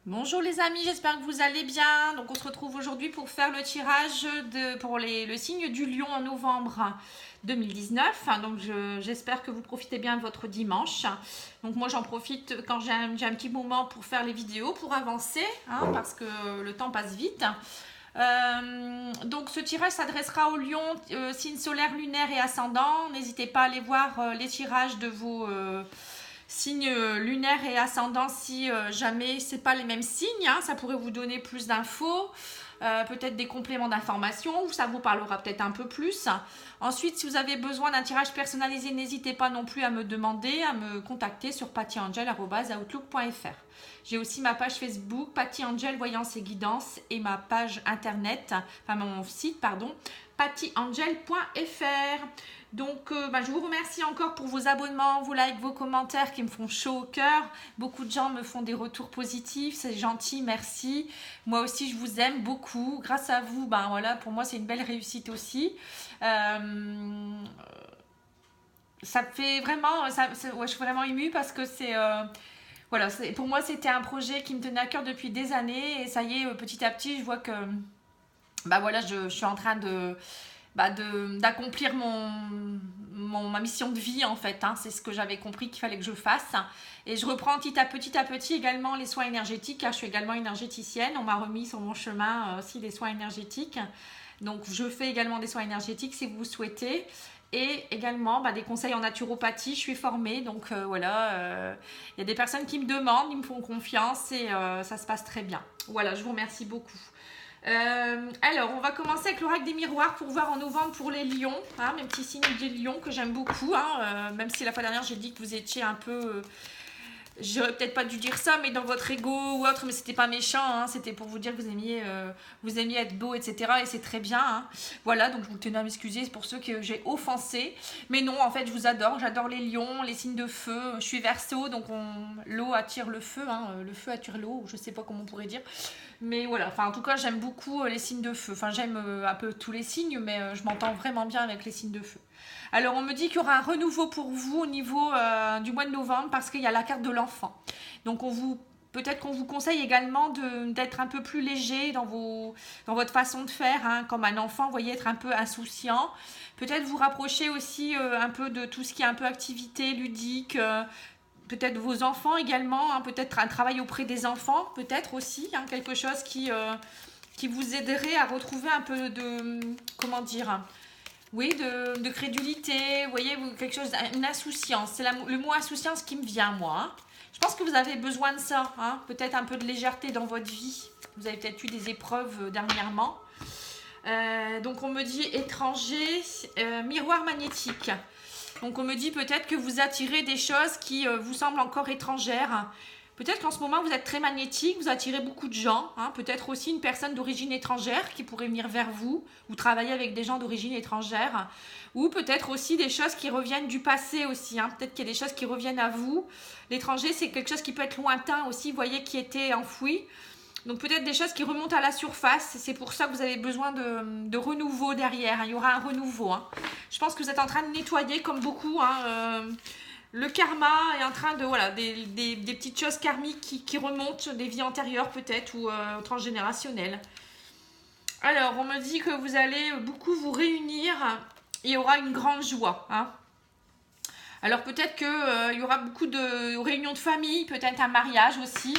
Bonjour les amis, j'espère que vous allez bien. Donc on se retrouve aujourd'hui pour faire le tirage pour le signe du lion en novembre 2019. Donc j'espère que vous profitez bien de votre dimanche. Donc moi j'en profite quand j'ai un petit moment pour faire les vidéos, pour avancer, parce que le temps passe vite. Donc ce tirage s'adressera aux lions, signe solaire, lunaire et ascendant. N'hésitez pas à aller voir les tirages de vos signes lunaires et ascendants si jamais c'est pas les mêmes signes. Ça pourrait vous donner plus d'infos. Peut-être des compléments d'information, ça vous parlera peut-être un peu plus. Ensuite, si vous avez besoin d'un tirage personnalisé, n'hésitez pas non plus à me demander, à me contacter sur pattyangel@outlook.fr. J'ai aussi ma page Facebook, Patty Angel Voyance et Guidance, et ma page internet, enfin mon site, pardon, pattyangel.fr. Donc, je vous remercie encore pour vos abonnements, vos likes, vos commentaires qui me font chaud au cœur. Beaucoup de gens me font des retours positifs, c'est gentil, merci. Moi aussi, je vous aime beaucoup. Grâce à vous, voilà, pour moi, c'est une belle réussite aussi. Ça me fait vraiment, ouais, je suis vraiment émue parce que voilà, pour moi, c'était un projet qui me tenait à cœur depuis des années et ça y est, petit à petit, je vois que, voilà, je suis en train d'accomplir ma mission de vie en fait. C'est ce que j'avais compris qu'il fallait que je fasse. Et je reprends petit à petit également les soins énergétiques, car je suis également énergéticienne. On m'a remis sur mon chemin aussi des soins énergétiques. Donc je fais également des soins énergétiques si vous souhaitez. Et également des conseils en naturopathie, je suis formée, donc voilà, il y a des personnes qui me demandent, ils me font confiance et ça se passe très bien. Voilà, je vous remercie beaucoup. Alors, on va commencer avec l'oracle des miroirs pour voir en novembre pour les lions, mes petits signes des lions que j'aime beaucoup, même si la fois dernière j'ai dit que vous étiez un peu... J'aurais peut-être pas dû dire ça, mais dans votre ego ou autre, mais c'était pas méchant, c'était pour vous dire que vous aimiez être beau, etc. Et c'est très bien. Voilà, donc je vous tenais à m'excuser pour ceux que j'ai offensés. Mais non, en fait, je vous adore. J'adore les lions, les signes de feu. Je suis Verseau, donc l'eau attire le feu, le feu attire l'eau, je sais pas comment on pourrait dire. Mais voilà, enfin en tout cas, j'aime beaucoup les signes de feu. Enfin, j'aime un peu tous les signes, mais je m'entends vraiment bien avec les signes de feu. Alors on me dit qu'il y aura un renouveau pour vous au niveau du mois de novembre parce qu'il y a la carte de l'enfant. Donc peut-être qu'on vous conseille également d'être un peu plus léger dans votre façon de faire, comme un enfant, vous voyez, être un peu insouciant. Peut-être vous rapprocher aussi un peu de tout ce qui est un peu activité ludique, peut-être vos enfants également, peut-être un travail auprès des enfants, peut-être aussi, quelque chose qui vous aiderait à retrouver un peu de, comment dire, oui, de crédulité, vous voyez, quelque chose, une insouciance. C'est le mot insouciance qui me vient, moi. Je pense que vous avez besoin de ça, peut-être un peu de légèreté dans votre vie. Vous avez peut-être eu des épreuves dernièrement. Donc on me dit étranger, miroir magnétique. Donc on me dit peut-être que vous attirez des choses qui vous semblent encore étrangères. Peut-être qu'en ce moment vous êtes très magnétique, vous attirez beaucoup de gens. Peut-être aussi une personne d'origine étrangère qui pourrait venir vers vous ou travailler avec des gens d'origine étrangère. Ou peut-être aussi des choses qui reviennent du passé aussi. Peut-être qu'il y a des choses qui reviennent à vous. L'étranger, c'est quelque chose qui peut être lointain aussi, vous voyez, qui était enfoui. Donc peut-être des choses qui remontent à la surface. C'est pour ça que vous avez besoin de renouveau derrière. Il y aura un renouveau. Je pense que vous êtes en train de nettoyer comme beaucoup. Le karma est en train de... Voilà, des petites choses karmiques qui remontent des vies antérieures peut-être ou transgénérationnelles. Alors, on me dit que vous allez beaucoup vous réunir. Il y aura une grande joie. Alors peut-être qu'il y aura beaucoup de réunions de famille, peut-être un mariage aussi,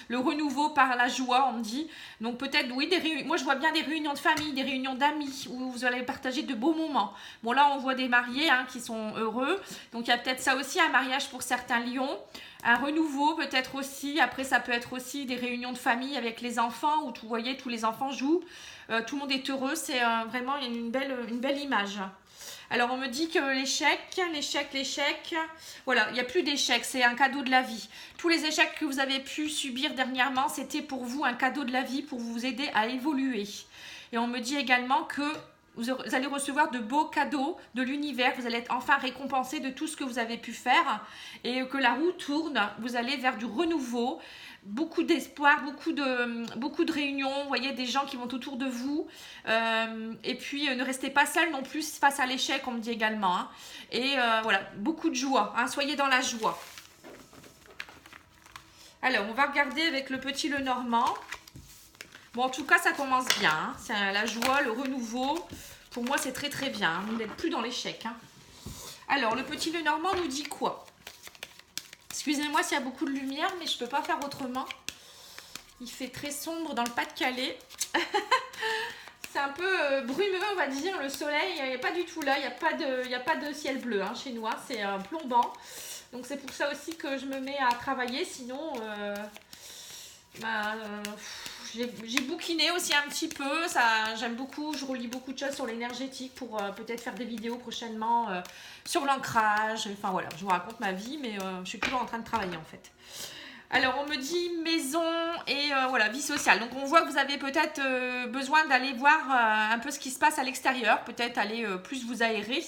le renouveau par la joie, on me dit. Donc peut-être, oui, moi je vois bien des réunions de famille, des réunions d'amis, où vous allez partager de beaux moments. Bon là on voit des mariés qui sont heureux, donc il y a peut-être ça aussi, un mariage pour certains lions. Un renouveau peut-être aussi, après ça peut être aussi des réunions de famille avec les enfants, où vous voyez, tous les enfants jouent, tout le monde est heureux, c'est vraiment une belle image. Alors on me dit que l'échec, voilà, il n'y a plus d'échecs, c'est un cadeau de la vie. Tous les échecs que vous avez pu subir dernièrement, c'était pour vous un cadeau de la vie pour vous aider à évoluer. Et on me dit également que vous allez recevoir de beaux cadeaux de l'univers, vous allez être enfin récompensé de tout ce que vous avez pu faire et que la roue tourne, vous allez vers du renouveau, beaucoup d'espoir, beaucoup de réunions, vous voyez des gens qui vont autour de vous et puis ne restez pas seul non plus face à l'échec, on me dit également et voilà, beaucoup de joie, soyez dans la joie. Alors, on va regarder avec le petit Lenormand. Bon, en tout cas, ça commence bien. Hein. C'est la joie, le renouveau. Pour moi, c'est très très bien. Vous n'êtes plus dans l'échec. Hein. Alors, le petit Lenormand nous dit quoi? Excusez-moi s'il y a beaucoup de lumière, mais je ne peux pas faire autrement. Il fait très sombre dans le Pas-de-Calais. C'est un peu brumeux, on va dire. Le soleil, il n'est pas du tout là. Il n'y a pas de ciel bleu hein, chez nous. Hein. C'est plombant. Donc, c'est pour ça aussi que je me mets à travailler. Sinon... j'ai bouquiné aussi un petit peu, j'aime beaucoup, je relis beaucoup de choses sur l'énergétique pour peut-être faire des vidéos prochainement sur l'ancrage, enfin voilà, je vous raconte ma vie mais je suis toujours en train de travailler en fait. Alors on me dit maison et voilà, vie sociale, donc on voit que vous avez peut-être besoin d'aller voir un peu ce qui se passe à l'extérieur, peut-être aller plus vous aérer.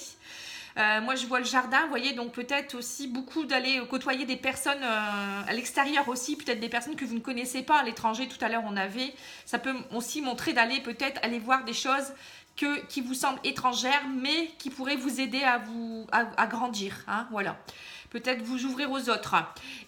Moi, je vois le jardin, vous voyez, donc peut-être aussi beaucoup d'aller côtoyer des personnes à l'extérieur aussi, peut-être des personnes que vous ne connaissez pas à l'étranger. Tout à l'heure, on avait, ça peut aussi montrer d'aller peut-être aller voir des choses qui vous semblent étrangères, mais qui pourraient vous aider à grandir, hein, voilà. Peut-être vous ouvrir aux autres.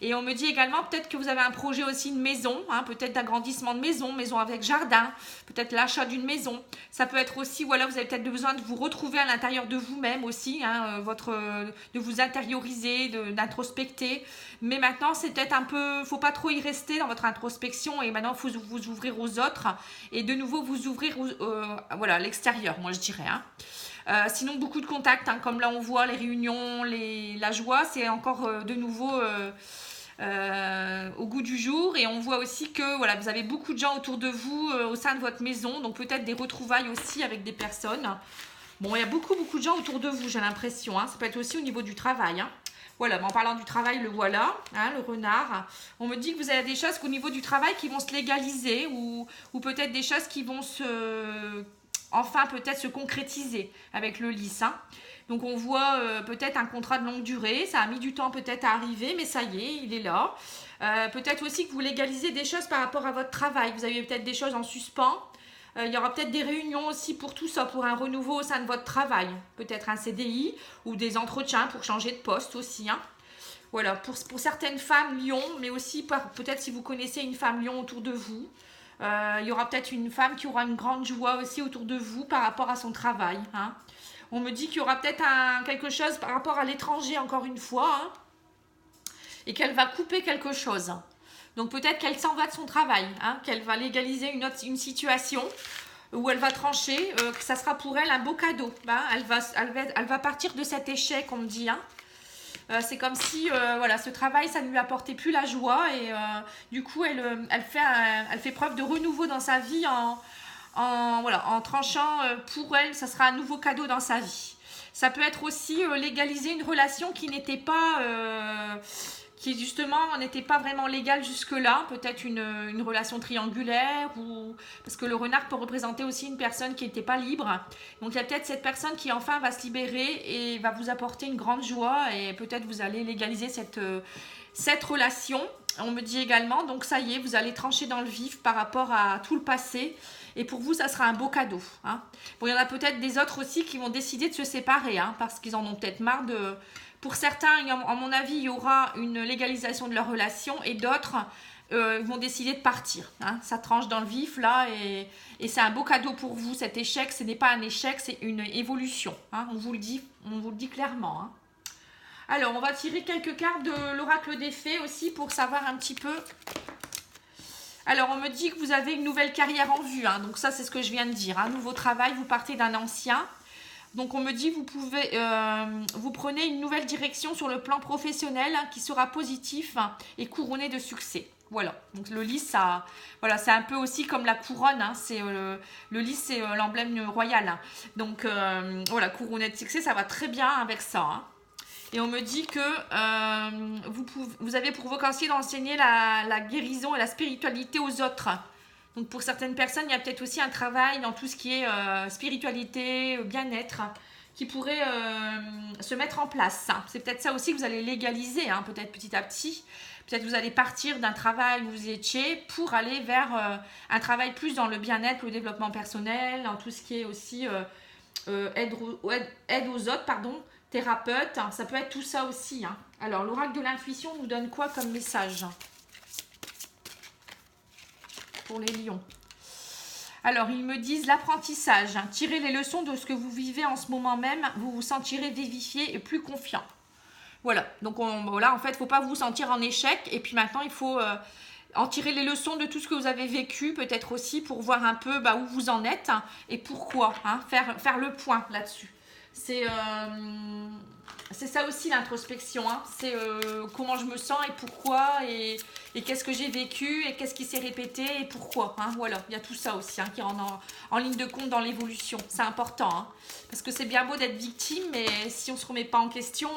Et on me dit également peut-être que vous avez un projet aussi de maison, hein, peut-être d'agrandissement de maison, maison avec jardin, peut-être l'achat d'une maison. Ça peut être aussi, voilà, vous avez peut-être besoin de vous retrouver à l'intérieur de vous-même aussi, hein, de vous intérioriser, d'introspecter. Mais maintenant, c'est peut-être un peu, faut pas trop y rester dans votre introspection et maintenant, il faut vous ouvrir aux autres et de nouveau vous ouvrir voilà, à l'extérieur, moi je dirais. Hein. Sinon, beaucoup de contacts, hein, comme là on voit les réunions, la joie, c'est encore de nouveau au goût du jour. Et on voit aussi que voilà, vous avez beaucoup de gens autour de vous au sein de votre maison, donc peut-être des retrouvailles aussi avec des personnes. Bon, il y a beaucoup de gens autour de vous, j'ai l'impression. Hein. Ça peut être aussi au niveau du travail. Hein. Voilà, mais en parlant du travail, le voilà, hein, le renard. On me dit que vous avez des choses au niveau du travail qui vont se légaliser ou peut-être des choses qui vont enfin peut-être se concrétiser avec le lys. Hein. Donc on voit peut-être un contrat de longue durée, ça a mis du temps peut-être à arriver, mais ça y est, il est là. Peut-être aussi que vous légalisez des choses par rapport à votre travail, vous avez peut-être des choses en suspens. Il y aura peut-être des réunions aussi pour tout ça, pour un renouveau au sein de votre travail. Peut-être un CDI ou des entretiens pour changer de poste aussi. Hein. Voilà, pour certaines femmes Lion, mais aussi peut-être si vous connaissez une femme Lion autour de vous. Il y aura peut-être une femme qui aura une grande joie aussi autour de vous par rapport à son travail. Hein. On me dit qu'il y aura peut-être quelque chose par rapport à l'étranger encore une fois. Hein, et qu'elle va couper quelque chose. Donc peut-être qu'elle s'en va de son travail. Hein, qu'elle va légaliser une situation où elle va trancher. Que ça sera pour elle un beau cadeau. Hein, elle va partir de cet échec, on me dit. Hein. C'est comme si voilà, ce travail, ça ne lui apportait plus la joie et du coup, elle fait preuve de renouveau dans sa vie voilà, en tranchant pour elle, ça sera un nouveau cadeau dans sa vie. Ça peut être aussi légaliser une relation qui n'était pas... qui justement n'était pas vraiment légale jusque-là, peut-être une relation triangulaire, ou parce que le renard peut représenter aussi une personne qui n'était pas libre. Donc il y a peut-être cette personne qui enfin va se libérer et va vous apporter une grande joie et peut-être vous allez légaliser cette relation. On me dit également, donc ça y est, vous allez trancher dans le vif par rapport à tout le passé. Et pour vous, ça sera un beau cadeau. Hein. Bon, il y en a peut-être des autres aussi qui vont décider de se séparer, hein, parce qu'ils en ont peut-être marre de... Pour certains, à mon avis, il y aura une légalisation de leur relation et d'autres vont décider de partir. Hein. Ça tranche dans le vif là et c'est un beau cadeau pour vous. Cet échec, ce n'est pas un échec, c'est une évolution. Hein. On vous le dit clairement. Hein. Alors, on va tirer quelques cartes de l'oracle des fées aussi pour savoir un petit peu. Alors, on me dit que vous avez une nouvelle carrière en vue. Hein. Donc ça, c'est ce que je viens de dire. Un nouveau travail, vous partez d'un ancien. Donc on me dit vous prenez une nouvelle direction sur le plan professionnel hein, qui sera positif hein, et couronné de succès. Voilà, donc le lys, voilà, c'est un peu aussi comme la couronne, hein, le lys c'est l'emblème royal. Hein. Donc voilà, couronné de succès, ça va très bien avec ça. Hein. Et on me dit que vous avez pour vocation d'enseigner la guérison et la spiritualité aux autres. Donc pour certaines personnes, il y a peut-être aussi un travail dans tout ce qui est spiritualité, bien-être, qui pourrait se mettre en place. C'est peut-être ça aussi que vous allez légaliser, hein, peut-être petit à petit. Peut-être que vous allez partir d'un travail où vous étiez pour aller vers un travail plus dans le bien-être, le développement personnel, dans tout ce qui est aussi aide aux autres, thérapeute. Ça peut être tout ça aussi. Hein. Alors l'oracle de l'intuition nous donne quoi comme message ? pour les lions. Alors, ils me disent l'apprentissage. Tirez les leçons de ce que vous vivez en ce moment même. Vous vous sentirez vivifié et plus confiant. Voilà. Donc, voilà, en fait, il ne faut pas vous sentir en échec. Et puis maintenant, il faut en tirer les leçons de tout ce que vous avez vécu, peut-être aussi, pour voir un peu où vous en êtes et pourquoi. Faire le point là-dessus. C'est ça aussi l'introspection, c'est comment je me sens et pourquoi et qu'est-ce que j'ai vécu et qu'est-ce qui s'est répété et pourquoi. Voilà, il y a tout ça aussi qui rentre en ligne de compte dans l'évolution. C'est important, parce que c'est bien beau d'être victime, mais si on ne se remet pas en question,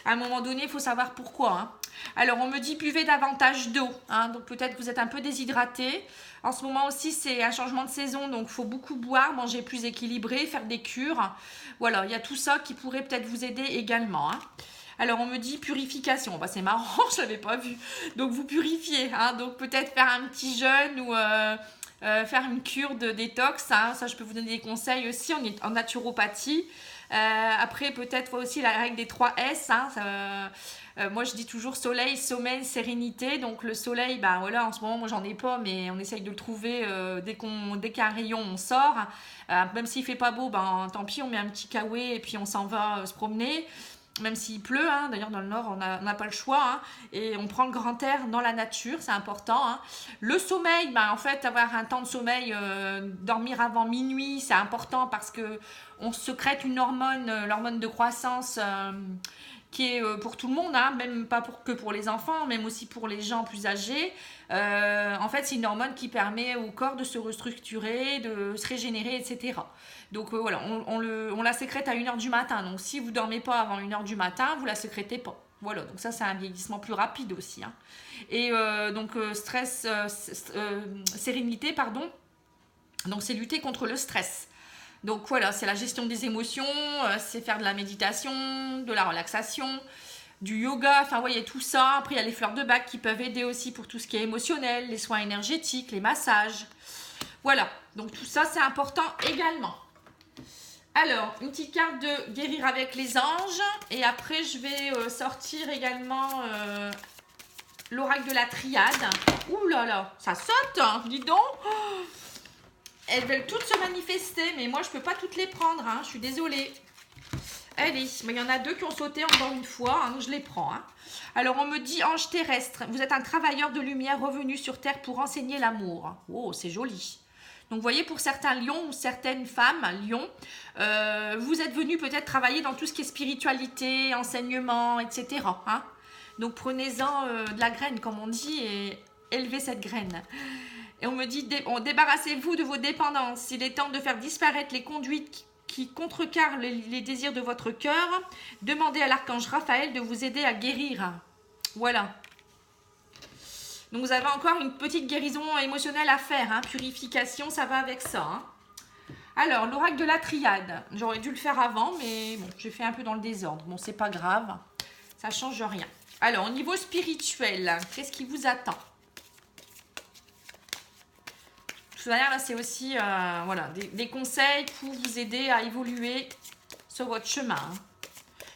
à un moment donné, il faut savoir pourquoi. Alors, on me dit buvez davantage d'eau, donc peut-être que vous êtes un peu déshydraté. En ce moment aussi, c'est un changement de saison, donc il faut beaucoup boire, manger plus équilibré, faire des cures. Voilà, il y a tout ça qui pourrait peut-être vous aider également. Alors, on me dit purification. C'est marrant, je ne l'avais pas vu. Donc, vous purifiez. Donc, peut-être faire un petit jeûne ou faire une cure de détox. Ça, je peux vous donner des conseils aussi. On est en naturopathie. Après, peut-être aussi la règle des 3 S. Moi, je dis toujours soleil, sommeil, sérénité. Donc, le soleil, voilà, en ce moment, moi, j'en ai pas, mais on essaye de le trouver dès qu'il y a un rayon, on sort. Même s'il fait pas beau, tant pis, on met un petit kawaii et puis on s'en va se promener. Même s'il pleut, d'ailleurs dans le nord on n'a pas le choix, et on prend le grand air dans la nature, c'est important. Le sommeil, en fait avoir un temps de sommeil, dormir avant minuit, c'est important parce que on sécrète une hormone, l'hormone de croissance, qui est pour tout le monde, même pas que pour les enfants, même aussi pour les gens plus âgés. En fait, c'est une hormone qui permet au corps de se restructurer, de se régénérer, etc. Donc voilà, on la sécrète à 1h du matin. Donc si vous ne dormez pas avant 1h du matin, vous ne la sécrétez pas. Voilà, donc ça c'est un vieillissement plus rapide aussi. Et donc sérénité, pardon. Donc c'est lutter contre le stress. Donc voilà, c'est la gestion des émotions, c'est faire de la méditation, de la relaxation, du yoga, vous voyez tout ça. Après il y a les fleurs de bac qui peuvent aider aussi pour tout ce qui est émotionnel, les soins énergétiques, les massages. Voilà, donc tout ça c'est important également. Alors, une petite carte de guérir avec les anges. Et après, je vais sortir également l'oracle de la triade. Ouh là là, ça saute, dis donc. Elles veulent toutes se manifester, mais moi, je ne peux pas toutes les prendre. Je suis désolée. Allez, il y en a 2 qui ont sauté encore une fois, donc je les prends. Alors, on me dit ange terrestre. Vous êtes un travailleur de lumière revenu sur Terre pour enseigner l'amour. Oh, c'est joli. Donc, vous voyez, pour certains lions ou certaines femmes, lions, vous êtes venus peut-être travailler dans tout ce qui est spiritualité, enseignement, etc. Donc, prenez-en de la graine, comme on dit, et élevez cette graine. Et on me dit, débarrassez-vous de vos dépendances. Il est temps de faire disparaître les conduites qui contrecarrent les désirs de votre cœur. Demandez à l'archange Raphaël de vous aider à guérir. Voilà. Donc, vous avez encore une petite guérison émotionnelle à faire. Purification, ça va avec ça. Alors, l'oracle de la triade. J'aurais dû le faire avant, mais bon, j'ai fait un peu dans le désordre. Bon, c'est pas grave. Ça change rien. Alors, au niveau spirituel, qu'est-ce qui vous attend? De toute manière, là, c'est aussi voilà, des conseils pour vous aider à évoluer sur votre chemin.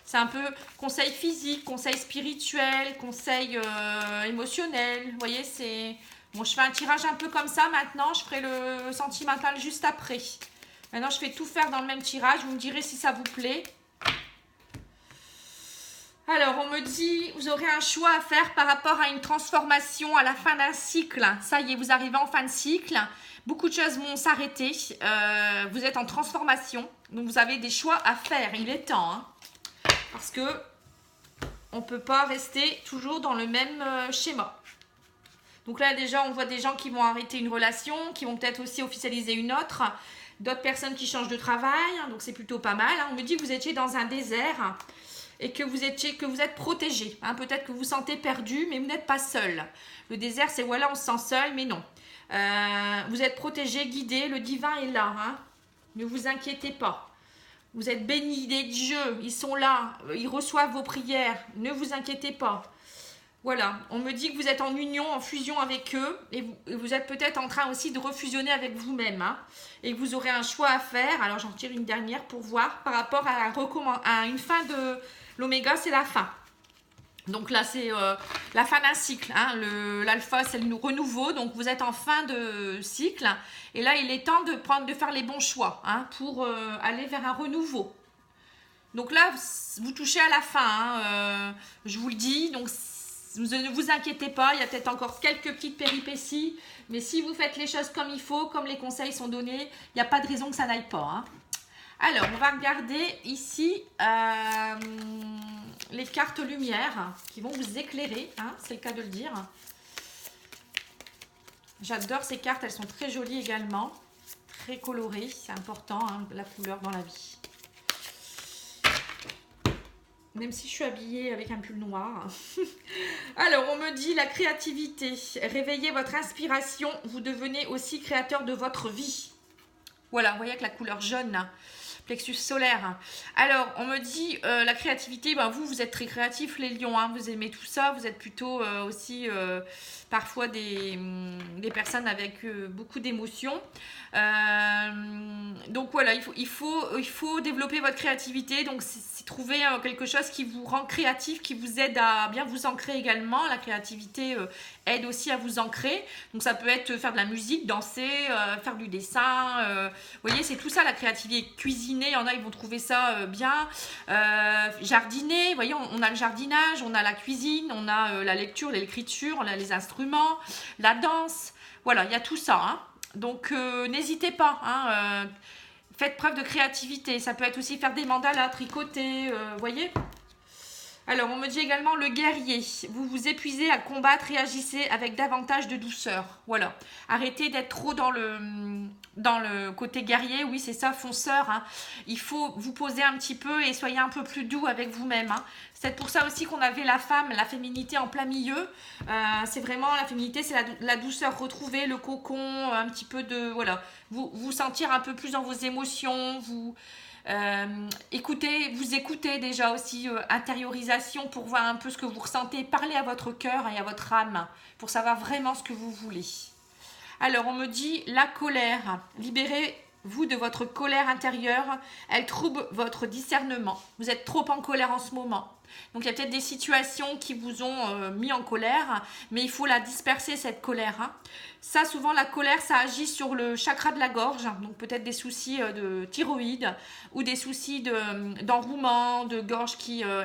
C'est un peu conseil physique, conseil spirituel, conseil émotionnel. Vous voyez, c'est... Bon, je fais un tirage un peu comme ça maintenant. Je ferai le sentimental juste après. Maintenant, je vais tout faire dans le même tirage. Vous me direz si ça vous plaît. Alors, on me dit, vous aurez un choix à faire par rapport à une transformation à la fin d'un cycle. Ça y est, vous arrivez en fin de cycle. Beaucoup de choses vont s'arrêter. Vous êtes en transformation. Donc, vous avez des choix à faire. Il est temps, parce que on ne peut pas rester toujours dans le même schéma. Donc là, déjà, on voit des gens qui vont arrêter une relation, qui vont peut-être aussi officialiser une autre. D'autres personnes qui changent de travail. Donc, c'est plutôt pas mal. On me dit que vous étiez dans un désert et que vous êtes protégé. Peut-être que vous vous sentez perdu, mais vous n'êtes pas seul. Le désert, c'est voilà, on se sent seul, mais non. Vous êtes protégé, guidé. Le divin est là. Ne vous inquiétez pas. Vous êtes bénis des dieux, ils sont là, ils reçoivent vos prières, ne vous inquiétez pas. Voilà, on me dit que vous êtes en union, en fusion avec eux, et vous êtes peut-être en train aussi de refusionner avec vous-même, et que vous aurez un choix à faire. Alors j'en tire une dernière pour voir, par rapport à une fin de l'oméga, c'est la fin. Donc là, c'est la fin d'un cycle. Hein. L'alpha, c'est le renouveau. Donc vous êtes en fin de cycle. Et là, il est temps de faire les bons choix hein, pour aller vers un renouveau. Donc là, vous touchez à la fin. Hein, je vous le dis. Donc ne vous inquiétez pas. Il y a peut-être encore quelques petites péripéties. Mais si vous faites les choses comme il faut, comme les conseils sont donnés, il n'y a pas de raison que ça n'aille pas. Hein. Alors, on va regarder ici les cartes lumière qui vont vous éclairer, hein, c'est le cas de le dire. J'adore ces cartes, elles sont très jolies également, très colorées, c'est important, hein, la couleur dans la vie. Même si je suis habillée avec un pull noir. Alors, on me dit la créativité, réveillez votre inspiration, vous devenez aussi créateur de votre vie. Voilà, vous voyez avec la couleur jaune là. Plexus solaire. Alors, on me dit la créativité, ben, vous êtes très créatifs les lions, hein, vous aimez tout ça, vous êtes plutôt aussi parfois des personnes avec beaucoup d'émotions. Donc voilà, il faut développer votre créativité, donc c'est trouver quelque chose qui vous rend créatif, qui vous aide à bien vous ancrer également. La créativité aide aussi à vous ancrer, donc ça peut être faire de la musique, danser, faire du dessin, vous voyez, c'est tout ça la créativité. Cuisiner, il y en a, ils vont trouver ça bien. Jardiner, vous voyez, on a le jardinage, on a la cuisine, on a la lecture, l'écriture, on a les instruments, la danse. Voilà, il y a tout ça. Hein. Donc, n'hésitez pas. Hein, faites preuve de créativité. Ça peut être aussi faire des mandalas, tricoter, vous voyez. Alors, on me dit également le guerrier. Vous vous épuisez à combattre, réagissez avec davantage de douceur. Voilà. Arrêtez d'être trop dans le côté guerrier. Oui, c'est ça, fonceur. Hein. Il faut vous poser un petit peu et soyez un peu plus doux avec vous-même. Hein. C'est pour ça aussi qu'on avait la femme, la féminité en plein milieu. C'est vraiment la féminité, c'est la douceur retrouvée, le cocon, un petit peu de... Voilà. Vous sentir un peu plus dans vos émotions, vous écoutez déjà aussi, intériorisation pour voir un peu ce que vous ressentez, parlez à votre cœur et à votre âme pour savoir vraiment ce que vous voulez. Alors on me dit la colère, libérez-vous de votre colère intérieure, elle trouble votre discernement, vous êtes trop en colère en ce moment. Donc il y a peut-être des situations qui vous ont mis en colère, mais il faut la disperser cette colère. Hein. Ça, souvent la colère, ça agit sur le chakra de la gorge, donc peut-être des soucis de thyroïde ou des soucis d'enrouement, de gorge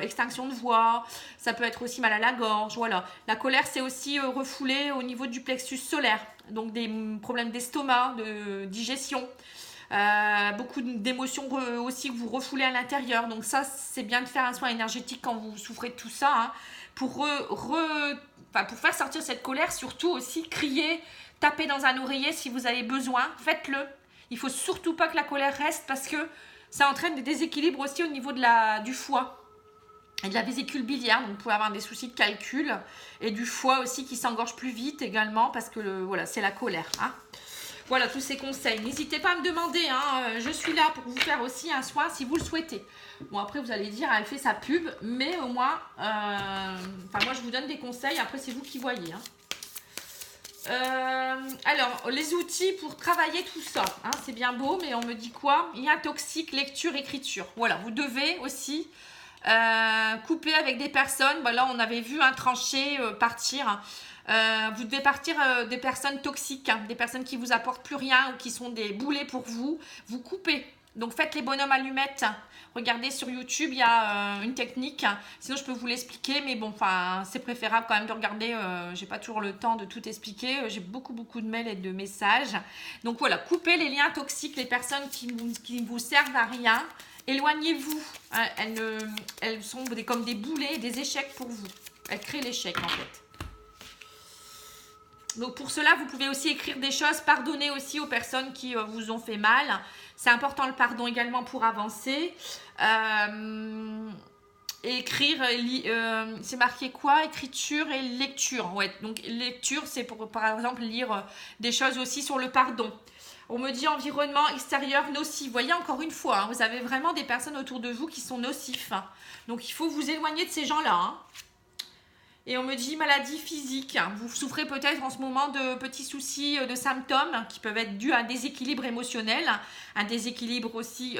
extinction de voix. Ça peut être aussi mal à la gorge. Voilà. La colère, c'est aussi refoulé au niveau du plexus solaire, donc des problèmes d'estomac, de digestion. Beaucoup d'émotions aussi que vous refoulez à l'intérieur, donc ça c'est bien de faire un soin énergétique quand vous souffrez de tout ça, hein, pour faire sortir cette colère. Surtout aussi crier, taper dans un oreiller si vous avez besoin, faites-le. Il faut surtout pas que la colère reste parce que ça entraîne des déséquilibres aussi au niveau du foie et de la vésicule biliaire, donc vous pouvez avoir des soucis de calcul et du foie aussi qui s'engorge plus vite également parce que voilà, c'est la colère, hein. Voilà tous ces conseils. N'hésitez pas à me demander, hein, je suis là pour vous faire aussi un soin si vous le souhaitez. Bon, après vous allez dire, elle fait sa pub, mais au moins, moi je vous donne des conseils, après c'est vous qui voyez. Hein. Alors, les outils pour travailler tout ça, hein, c'est bien beau, mais on me dit quoi? Il y a toxique, lecture, écriture. Voilà, vous devez aussi couper avec des personnes. Ben là, on avait vu un tranché partir. Vous devez partir des personnes toxiques, hein, des personnes qui vous apportent plus rien ou qui sont des boulets pour vous. Vous coupez. Donc faites les bonhommes allumettes. Regardez sur YouTube, il y a une technique. Sinon je peux vous l'expliquer, mais bon, c'est préférable quand même de regarder. J'ai pas toujours le temps de tout expliquer. J'ai beaucoup de mails et de messages. Donc voilà, coupez les liens toxiques, les personnes qui ne vous servent à rien. Éloignez-vous. Elles sont comme des boulets, des échecs pour vous. Elles créent l'échec en fait. Donc pour cela, vous pouvez aussi écrire des choses, pardonner aussi aux personnes qui vous ont fait mal. C'est important le pardon également pour avancer. Écrire, c'est marqué quoi? Écriture et lecture. Ouais, donc lecture, c'est pour par exemple lire des choses aussi sur le pardon. On me dit environnement extérieur nocif. Vous voyez, encore une fois, hein, vous avez vraiment des personnes autour de vous qui sont nocifs. Hein. Donc il faut vous éloigner de ces gens-là. Hein. Et on me dit maladie physique. Vous souffrez peut-être en ce moment de petits soucis, de symptômes qui peuvent être dus à un déséquilibre émotionnel, un déséquilibre aussi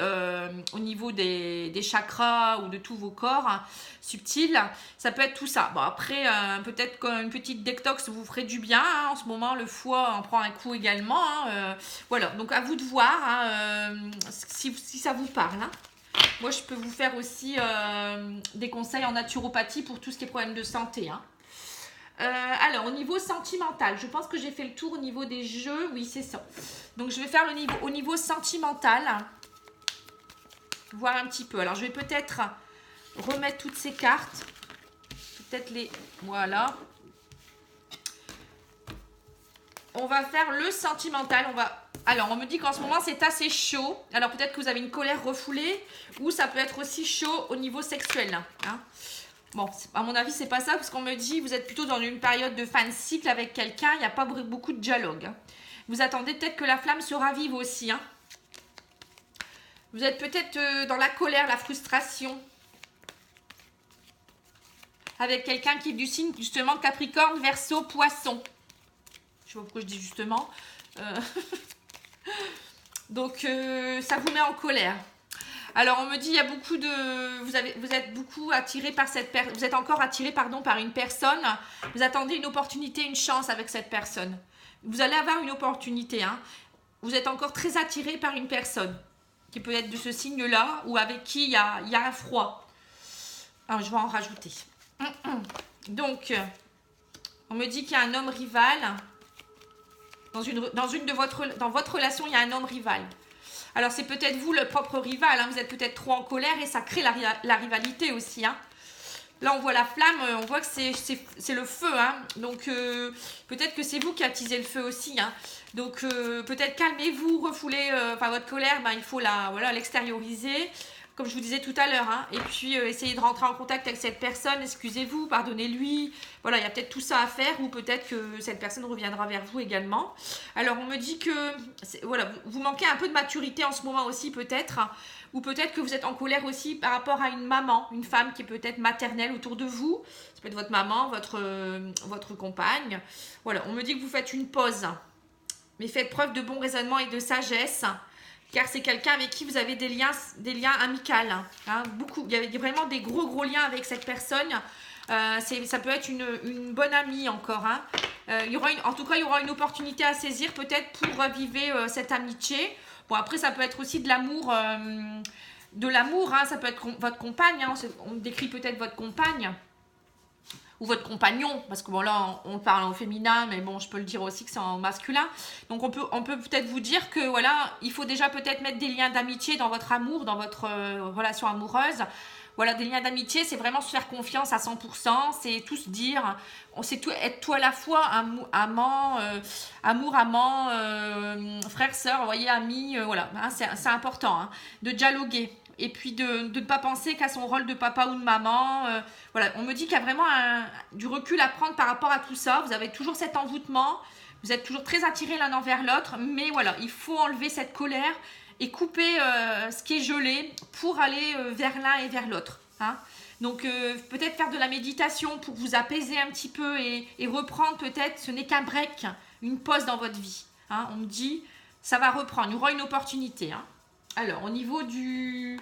au niveau des chakras ou de tous vos corps subtils. Ça peut être tout ça. Bon, après, peut-être qu'une petite détox vous ferait du bien. Hein. En ce moment, le foie en prend un coup également. Hein. Voilà, donc à vous de voir hein, si ça vous parle. Hein. Moi, je peux vous faire aussi des conseils en naturopathie pour tout ce qui est problème de santé. Hein. Alors, au niveau sentimental, je pense que j'ai fait le tour au niveau des jeux. Oui, c'est ça. Donc, je vais faire au niveau sentimental. Voir un petit peu. Alors, je vais peut-être remettre toutes ces cartes. Peut-être les... Voilà. On va faire le sentimental. Alors, on me dit qu'en ce moment, c'est assez chaud. Alors, peut-être que vous avez une colère refoulée ou ça peut être aussi chaud au niveau sexuel. Hein. Bon, à mon avis, c'est pas ça parce qu'on me dit vous êtes plutôt dans une période de fin de cycle avec quelqu'un. Il n'y a pas beaucoup de dialogue. Hein. Vous attendez peut-être que la flamme se ravive aussi. Hein. Vous êtes peut-être dans la colère, la frustration. Avec quelqu'un qui est du signe, justement, Capricorne, Verseau, Poisson. Je sais pas pourquoi je dis justement. Donc, ça vous met en colère. Alors, on me dit, il y a beaucoup de... Vous êtes beaucoup attiré par cette personne. Vous êtes encore attiré, pardon, par une personne. Vous attendez une opportunité, une chance avec cette personne. Vous allez avoir une opportunité. Hein. Vous êtes encore très attiré par une personne. Qui peut être de ce signe-là. Ou avec qui il y a un froid. Alors, je vais en rajouter. Donc, on me dit qu'il y a un homme rival. Dans votre relation, il y a un homme rival. Alors, c'est peut-être vous le propre rival. Hein. Vous êtes peut-être trop en colère et ça crée la rivalité aussi. Hein. Là, on voit la flamme. On voit que c'est le feu. Hein. Donc, peut-être que c'est vous qui attisez le feu aussi. Hein. Donc, peut-être calmez-vous, refoulez votre colère. Il faut l'extérioriser. Comme je vous disais tout à l'heure, hein. Et puis essayez de rentrer en contact avec cette personne, excusez-vous, pardonnez-lui. Voilà, il y a peut-être tout ça à faire ou peut-être que cette personne reviendra vers vous également. Alors, on me dit que voilà, vous manquez un peu de maturité en ce moment aussi peut-être, hein, ou peut-être que vous êtes en colère aussi par rapport à une maman, une femme qui est peut-être maternelle autour de vous. Ça peut être votre maman, votre compagne. Voilà, on me dit que vous faites une pause, mais faites preuve de bon raisonnement et de sagesse. Car c'est quelqu'un avec qui vous avez des liens amicaux. Hein, beaucoup. Il y a vraiment des gros liens avec cette personne. Ça peut être une bonne amie encore. Hein. En tout cas, il y aura une opportunité à saisir peut-être pour raviver cette amitié. Bon, après, ça peut être aussi de l'amour. Hein. Ça peut être votre compagne. Hein. On décrit peut-être votre compagne. Ou votre compagnon, parce que bon là on parle au féminin, mais bon je peux le dire aussi que c'est en masculin. Donc on peut peut-être vous dire que voilà, il faut déjà peut-être mettre des liens d'amitié dans votre amour, dans votre relation amoureuse. Voilà, des liens d'amitié, c'est vraiment se faire confiance à 100%, c'est tout se dire, c'est tout, être tout à la fois amant, frère, sœur, vous voyez, ami, voilà, hein, c'est important hein, de dialoguer. Et puis de ne pas penser qu'à son rôle de papa ou de maman. Voilà, on me dit qu'il y a vraiment du recul à prendre par rapport à tout ça. Vous avez toujours cet envoûtement, vous êtes toujours très attirés l'un envers l'autre, mais voilà, il faut enlever cette colère et couper ce qui est gelé pour aller vers l'un et vers l'autre. Hein. Donc peut-être faire de la méditation pour vous apaiser un petit peu et reprendre peut-être, ce n'est qu'un break, une pause dans votre vie. Hein. On me dit, ça va reprendre, il y aura une opportunité. Hein. Alors, au niveau de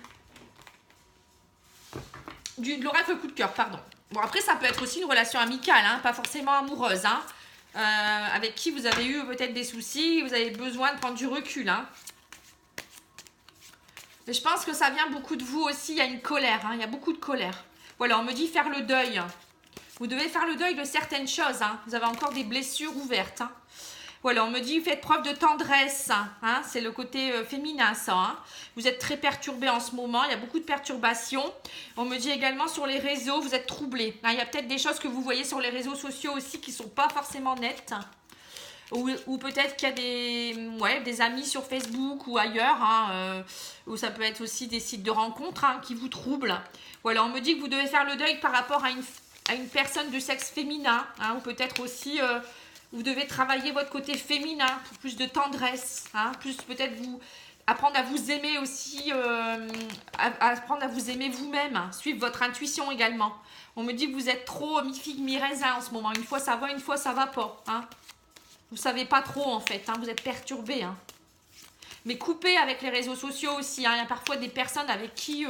l'oracle coup de cœur, pardon. Bon, après, ça peut être aussi une relation amicale, hein, pas forcément amoureuse, hein, avec qui vous avez eu peut-être des soucis, vous avez besoin de prendre du recul. Hein. Mais je pense que ça vient beaucoup de vous aussi, il y a une colère, hein, il y a beaucoup de colère. Voilà, on me dit faire le deuil. Vous devez faire le deuil de certaines choses, hein. Vous avez encore des blessures ouvertes, hein. Voilà, on me dit, faites preuve de tendresse. Hein, c'est le côté féminin, ça. Hein. Vous êtes très perturbé en ce moment. Il y a beaucoup de perturbations. On me dit également sur les réseaux, vous êtes troublé. Hein, il y a peut-être des choses que vous voyez sur les réseaux sociaux aussi qui ne sont pas forcément nettes. Ou peut-être qu'il y a des amis sur Facebook ou ailleurs. Hein, ou ça peut être aussi des sites de rencontres hein, qui vous troublent. Voilà, on me dit que vous devez faire le deuil par rapport à une personne de sexe féminin. Hein, ou peut-être aussi... vous devez travailler votre côté féminin pour plus de tendresse, hein, plus peut-être vous apprendre à vous aimer aussi, apprendre à vous aimer vous-même, hein. Suivre votre intuition également. On me dit que vous êtes trop mi-figue, mi-raisin en ce moment. Une fois ça va, une fois ça va pas. Hein. Vous savez pas trop en fait, hein. Vous êtes perturbé. Hein. Mais coupez avec les réseaux sociaux aussi. Hein. Il y a parfois des personnes avec qui,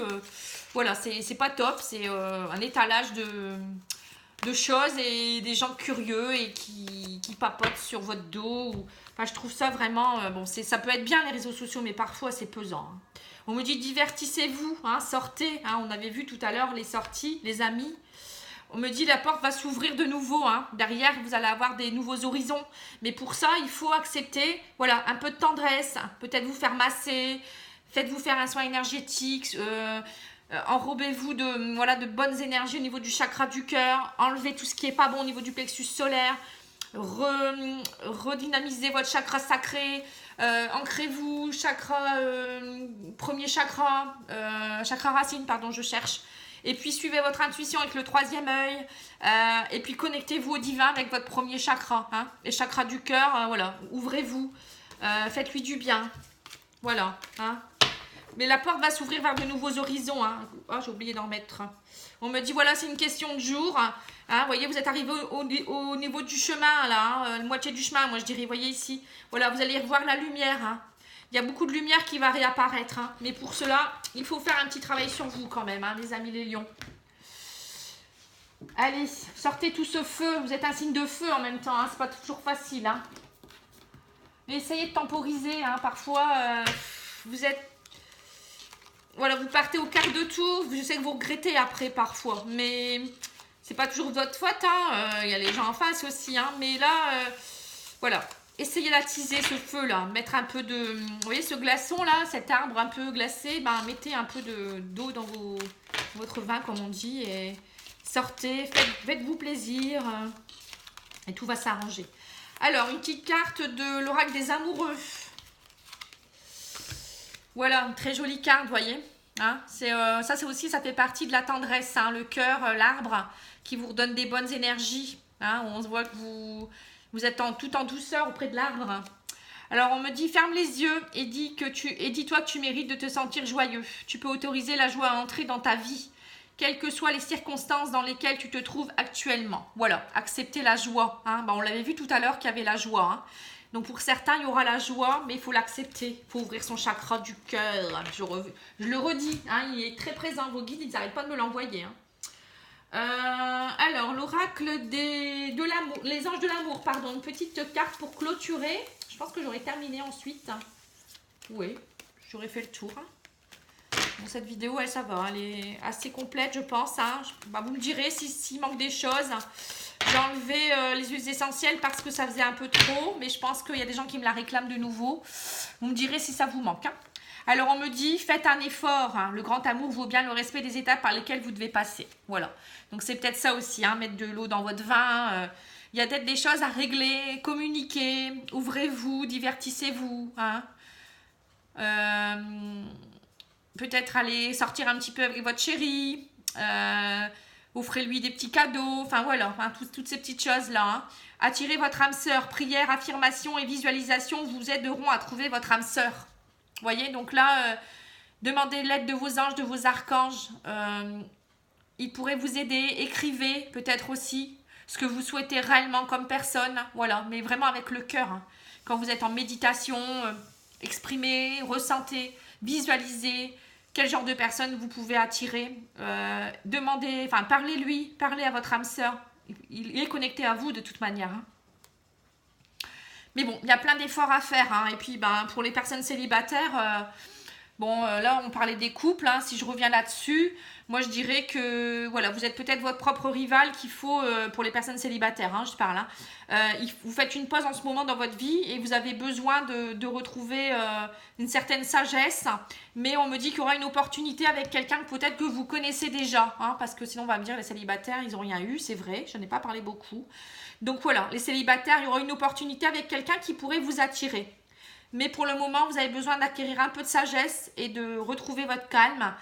voilà, c'est pas top. C'est un étalage de choses et des gens curieux et qui papotent sur votre dos. Enfin, je trouve ça vraiment... bon, ça peut être bien les réseaux sociaux, mais parfois c'est pesant. Hein. On me dit divertissez-vous, hein, sortez. Hein, on avait vu tout à l'heure les sorties, les amis. On me dit la porte va s'ouvrir de nouveau. Hein. Derrière, vous allez avoir des nouveaux horizons. Mais pour ça, il faut accepter, voilà, un peu de tendresse. Peut-être vous faire masser. Faites-vous faire un soin énergétique. Enrobez-vous de bonnes énergies au niveau du chakra du cœur. Enlevez tout ce qui n'est pas bon au niveau du plexus solaire. Redynamisez votre chakra sacré. Ancrez-vous, premier chakra, chakra racine, pardon, je cherche. Et puis suivez votre intuition avec le troisième œil. Et puis connectez-vous au divin avec votre premier chakra. Hein, les chakras du cœur, voilà. Ouvrez-vous. Faites-lui du bien. Voilà. Hein. Mais la porte va s'ouvrir vers de nouveaux horizons. Hein. Oh, j'ai oublié d'en mettre. On me dit, voilà, c'est une question de jour. Hein, vous voyez, vous êtes arrivé au niveau du chemin, là. Hein, la moitié du chemin, moi, je dirais. Vous voyez ici. Voilà, vous allez revoir la lumière. Hein. Il y a beaucoup de lumière qui va réapparaître. Hein. Mais pour cela, il faut faire un petit travail sur vous quand même, hein, les amis les lions. Allez, sortez tout ce feu. Vous êtes un signe de feu en même temps. Hein. C'est pas toujours facile. Hein. Mais essayez de temporiser. Hein. Parfois, vous êtes... Voilà, vous partez au quart de tour. Je sais que vous regrettez après parfois. Mais c'est pas toujours de votre faute. Hein. Y a les gens en face aussi. Hein. Mais là, voilà. Essayez d'attiser ce feu-là. Mettre un peu de... Vous voyez ce glaçon-là, cet arbre un peu glacé. Ben, mettez un peu d'eau dans votre vin, comme on dit. Et sortez. Faites-vous plaisir. Et tout va s'arranger. Alors, une petite carte de l'oracle des amoureux. Voilà, une très jolie carte, vous voyez. Hein, ça, c'est aussi, ça fait partie de la tendresse. Hein, le cœur, l'arbre, qui vous redonne des bonnes énergies. Hein, on se voit que vous êtes tout en douceur auprès de l'arbre. Alors, on me dit, ferme les yeux et dis-toi que tu mérites de te sentir joyeux. Tu peux autoriser la joie à entrer dans ta vie, quelles que soient les circonstances dans lesquelles tu te trouves actuellement. Voilà, accepter la joie. Hein. Ben, on l'avait vu tout à l'heure qu'il y avait la joie. Hein. Donc pour certains, il y aura la joie, mais il faut l'accepter. Il faut ouvrir son chakra du cœur. Je le redis, hein, il est très présent. Vos guides, ils n'arrêtent pas de me l'envoyer. Hein. Alors, l'oracle de l'amour, les anges de l'amour, pardon. Une petite carte pour clôturer. Je pense que j'aurai terminé ensuite. Oui, j'aurais fait le tour. Bon, cette vidéo, ça va. Elle est assez complète, je pense. Hein. Vous me direz s'il manque des choses. J'ai enlevé les huiles essentielles parce que ça faisait un peu trop. Mais je pense qu'il y a des gens qui me la réclament de nouveau. Vous me direz si ça vous manque. Hein. Alors, on me dit, faites un effort. Hein. Le grand amour vaut bien le respect des étapes par lesquelles vous devez passer. Voilà. Donc, c'est peut-être ça aussi. Hein. Mettre de l'eau dans votre vin. Il y a peut-être des choses à régler. Communiquer. Ouvrez-vous. Divertissez-vous. Hein. Peut-être aller sortir un petit peu avec votre chéri. Offrez-lui des petits cadeaux, enfin voilà, hein, toutes ces petites choses-là. Hein. Attirez votre âme sœur, prière, affirmation et visualisation vous aideront à trouver votre âme sœur. Vous voyez, donc là, demandez l'aide de vos anges, de vos archanges. Ils pourraient vous aider, écrivez peut-être aussi ce que vous souhaitez réellement comme personne. Voilà, mais vraiment avec le cœur. Hein. Quand vous êtes en méditation, exprimez, ressentez, visualisez. Quel genre de personne vous pouvez attirer. Demandez, enfin parlez à votre âme sœur. Il est connecté à vous de toute manière. Hein. Mais bon, il y a plein d'efforts à faire. Hein. Et puis, pour les personnes célibataires, là, on parlait des couples. Hein. Si je reviens là-dessus, moi, je dirais que voilà, vous êtes peut-être votre propre rival qu'il faut, pour les personnes célibataires, hein, je parle. Hein. Vous faites une pause en ce moment dans votre vie et vous avez besoin de retrouver une certaine sagesse. Mais on me dit qu'il y aura une opportunité avec quelqu'un que peut-être que vous connaissez déjà. Hein, parce que sinon, on va me dire les célibataires, ils n'ont rien eu. C'est vrai, je n'en ai pas parlé beaucoup. Donc voilà, les célibataires, il y aura une opportunité avec quelqu'un qui pourrait vous attirer. Mais pour le moment, vous avez besoin d'acquérir un peu de sagesse et de retrouver votre calme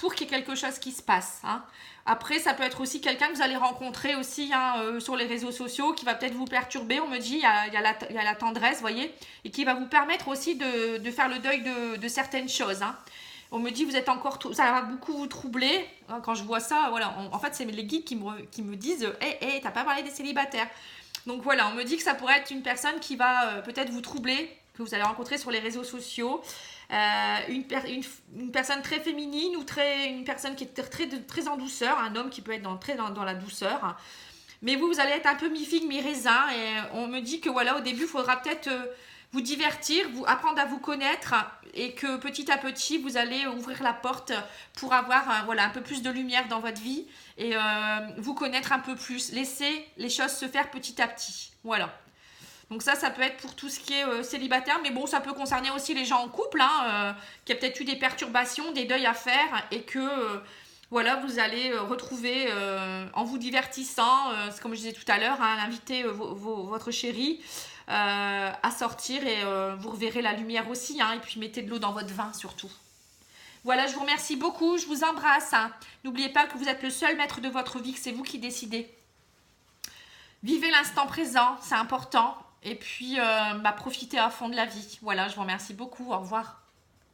pour qu'il y ait quelque chose qui se passe. Hein. Après, ça peut être aussi quelqu'un que vous allez rencontrer aussi sur les réseaux sociaux qui va peut-être vous perturber. On me dit, il y a la tendresse, vous voyez, et qui va vous permettre aussi de faire le deuil de certaines choses. Hein. On me dit, vous êtes encore, ça va beaucoup vous troubler. Quand je vois ça, voilà, en fait, c'est les guides qui me disent, hé, t'as pas parlé des célibataires. Donc voilà, on me dit que ça pourrait être une personne qui va peut-être vous troubler, que vous allez rencontrer sur les réseaux sociaux. Une personne très féminine ou une personne qui est très en douceur, un homme qui peut être très dans la douceur. Mais vous allez être un peu mi-figue, mi-raisin. Et on me dit que voilà, au début, il faudra peut-être vous divertir, apprendre à vous connaître et que petit à petit, vous allez ouvrir la porte pour avoir un peu plus de lumière dans votre vie et vous connaître un peu plus. Laisser les choses se faire petit à petit. Voilà. Donc ça peut être pour tout ce qui est célibataire, mais bon, ça peut concerner aussi les gens en couple, qui a peut-être eu des perturbations, des deuils à faire, et que voilà, vous allez retrouver en vous divertissant, comme je disais tout à l'heure, inviter votre chéri à sortir et vous reverrez la lumière aussi, et puis mettez de l'eau dans votre vin surtout. Voilà, je vous remercie beaucoup, je vous embrasse. N'oubliez pas que vous êtes le seul maître de votre vie, que c'est vous qui décidez. Vivez l'instant présent, c'est important. Et puis, profitez à fond de la vie. Voilà, je vous remercie beaucoup. Au revoir.